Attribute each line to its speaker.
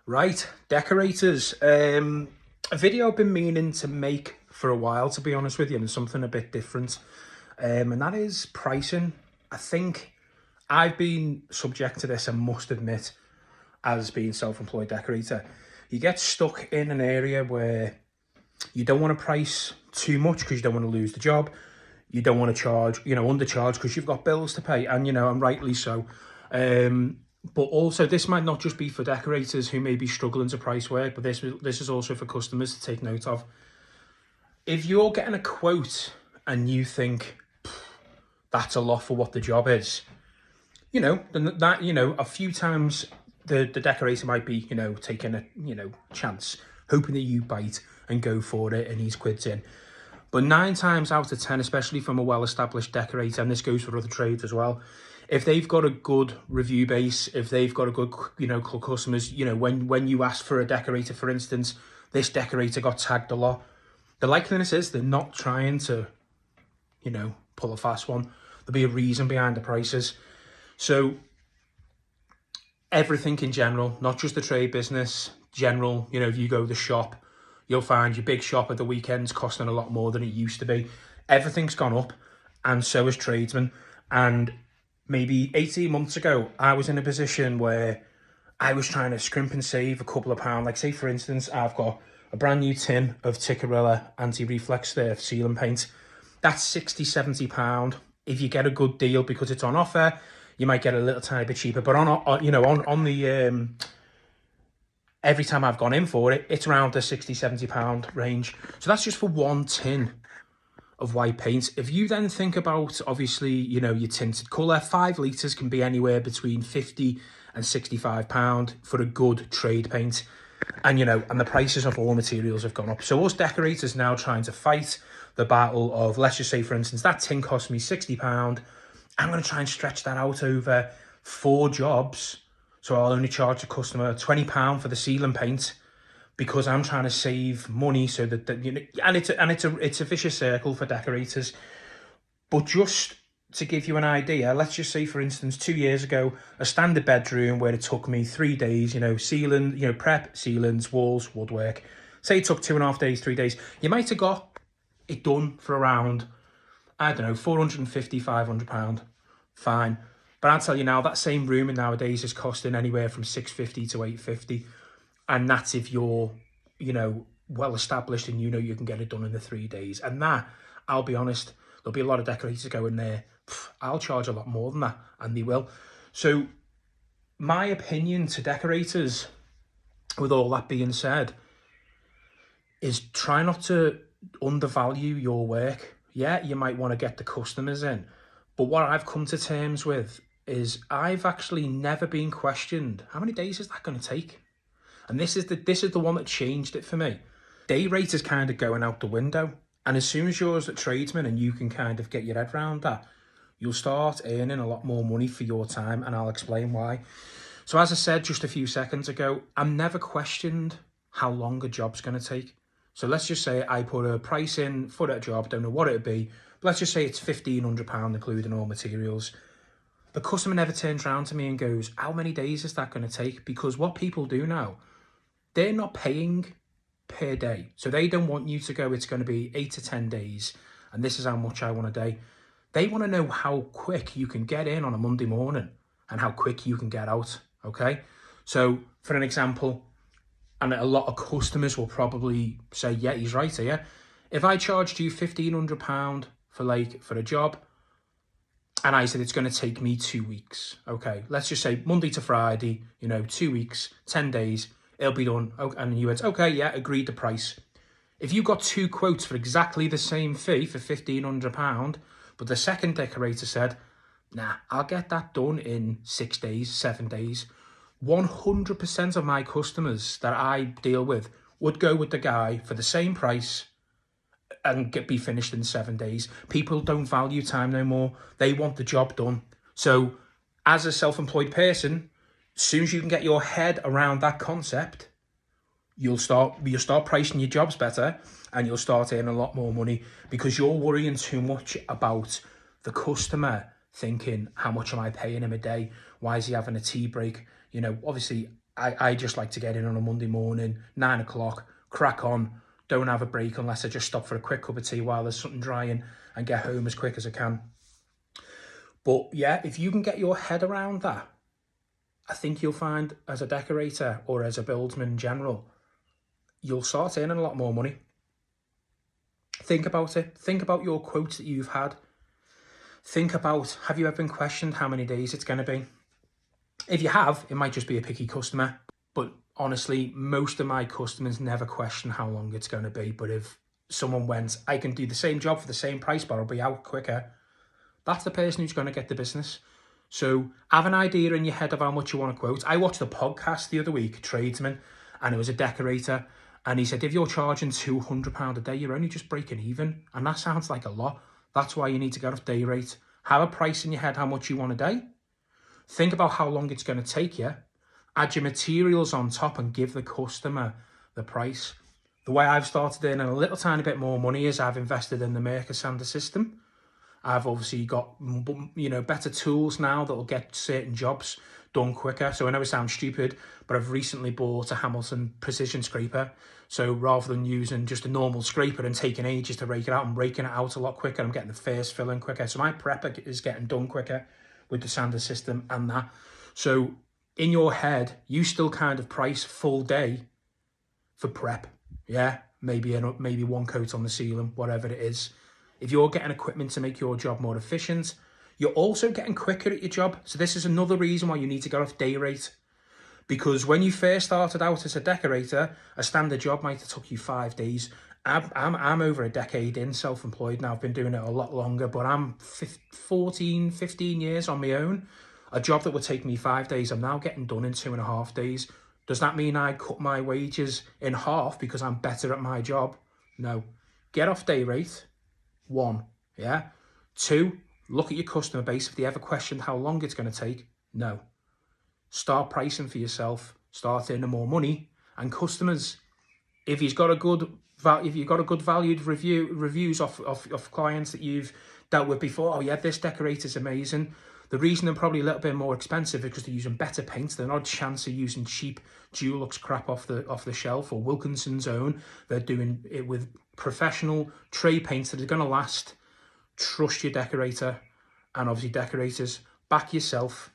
Speaker 1: Right, decorators. A video I've been meaning to make for a while, to be honest with you, and something a bit different. And that is pricing. I think I've been subject to this, I must admit, as being self-employed decorator. You get stuck in an area where you don't want to price too much because you don't want to lose the job. You don't want to charge, undercharge because you've got bills to pay, and rightly so. But also, this might not just be for decorators who may be struggling to price work, but this is also for customers to take note of. If you're getting a quote and you think that's a lot for what the job is, then a few times the decorator might be, taking a, chance, hoping that you bite and go for it and he's quids in. But 9 times out of 10, especially from a well-established decorator, and this goes for other trades as well, if they've got a good review base, if they've got a good, customers, when you ask for a decorator, for instance, this decorator got tagged a lot, the likeliness is they're not trying to, pull a fast one. There'll be a reason behind the prices. So everything in general, not just the trade business, general, if you go to the shop, you'll find your big shop at the weekends costing a lot more than it used to be. Everything's gone up, and so has tradesmen. And maybe 18 months ago, I was in a position where I was trying to scrimp and save a couple of pounds. Like, say, for instance, I've got a brand new tin of Decorator anti-reflex ceiling paint. That's £60-70. If you get a good deal because it's on offer, you might get a little tiny bit cheaper. But on the every time I've gone in for it, it's around the £60-70 range. So that's just for one tin of white paint. If you then think about, obviously, your tinted colour, 5 litres can be anywhere between £50 and £65 for a good trade paint. And, and the prices of all materials have gone up. So us decorators now trying to fight the battle of, let's just say, for instance, that tin cost me £60. I'm going to try and stretch that out over 4 jobs. So I'll only charge the customer £20 for the ceiling paint because I'm trying to save money so that and it's a vicious circle for decorators. But just to give you an idea, let's just say, for instance, 2 years ago, a standard bedroom where it took me 3 days, ceiling, prep, ceilings, walls, woodwork. Say it took 2.5 days, 3 days. You might have got it done for around, I don't know, £450, £500. Fine. But I'll tell you now, that same room nowadays is costing anywhere from £650 to £850. And that's if you're, well established and you can get it done in the 3 days. And that, I'll be honest, there'll be a lot of decorators going there, I'll charge a lot more than that, and they will. So my opinion to decorators, with all that being said, is try not to undervalue your work. Yeah, you might want to get the customers in, but what I've come to terms with is I've actually never been questioned. How many days is that going to take? And this is the one that changed it for me. Day rate is kind of going out the window. And as soon as you're a tradesman and you can kind of get your head around that, you'll start earning a lot more money for your time, and I'll explain why. So as I said just a few seconds ago, I'm never questioned how long a job's going to take. So let's just say I put a price in for that job, don't know what it'd be, but let's just say it's £1,500 including all materials. The customer never turns around to me and goes, how many days is that going to take? Because what people do now, they're not paying per day. So they don't want you to go, it's going to be 8 to 10 days, and this is how much I want a day. They want to know how quick you can get in on a Monday morning and how quick you can get out, okay? So for an example, and a lot of customers will probably say, yeah, he's right here. If I charged you £1,500 for a job, and I said it's going to take me 2 weeks, okay? Let's just say Monday to Friday, 2 weeks, 10 days, it'll be done. And you went, okay, yeah, agreed the price. If you got 2 quotes for exactly the same fee for £1,500, but the second decorator said, nah, I'll get that done in 6 days, 7 days, 100% of my customers that I deal with would go with the guy for the same price and be finished in 7 days. People don't value time no more. They want the job done. So as a self-employed person, as soon as you can get your head around that concept, you'll start pricing your jobs better, and you'll start earning a lot more money, because you're worrying too much about the customer thinking, how much am I paying him a day? Why is he having a tea break? Obviously, I just like to get in on a Monday morning, 9 o'clock, crack on, don't have a break unless I just stop for a quick cup of tea while there's something drying, and get home as quick as I can. But yeah, if you can get your head around that, I think you'll find as a decorator or as a buildsman in general, you'll start earning a lot more money. Think about it. Think about your quotes that you've had. Think about, have you ever been questioned how many days it's going to be? If you have, it might just be a picky customer. But honestly, most of my customers never question how long it's going to be. But if someone went, I can do the same job for the same price, but I'll be out quicker, that's the person who's going to get the business. So have an idea in your head of how much you want to quote. I watched a podcast the other week, Tradesman, and it was a decorator. And he said, if you're charging £200 a day, you're only just breaking even. And that sounds like a lot. That's why you need to get off day rate. Have a price in your head how much you want a day. Think about how long it's going to take you. Add your materials on top and give the customer the price. The way I've started earning a little tiny bit more money is I've invested in the Mercasander system. I've obviously got, better tools now that will get certain jobs done quicker. So I know it sounds stupid, but I've recently bought a Hamilton precision scraper. So rather than using just a normal scraper and taking ages to rake it out, I'm raking it out a lot quicker. I'm getting the first fill in quicker. So my prep is getting done quicker with the sander system and that. So in your head, you still kind of price full day for prep. Yeah, maybe one coat on the ceiling, whatever it is. If you're getting equipment to make your job more efficient, you're also getting quicker at your job. So this is another reason why you need to get off day rate. Because when you first started out as a decorator, a standard job might have took you 5 days. I'm over a decade in self-employed now. I've been doing it a lot longer, but I'm 15 years on my own. A job that would take me 5 days, I'm now getting done in 2.5 days. Does that mean I cut my wages in half because I'm better at my job? No. Get off day rate. 1, yeah. 2, look at your customer base. If they ever questioned how long it's going to take, no. Start pricing for yourself, start earning more money, and customers. If you've got a good valued reviews of clients that you've dealt with before, oh yeah, this decorator's amazing. The reason they're probably a little bit more expensive is because they're using better paints. They're not a chance of using cheap Dulux crap off the shelf or Wilkinson's own. They're doing it with professional tray paints that are going to last. Trust your decorator, and obviously decorators, back yourself.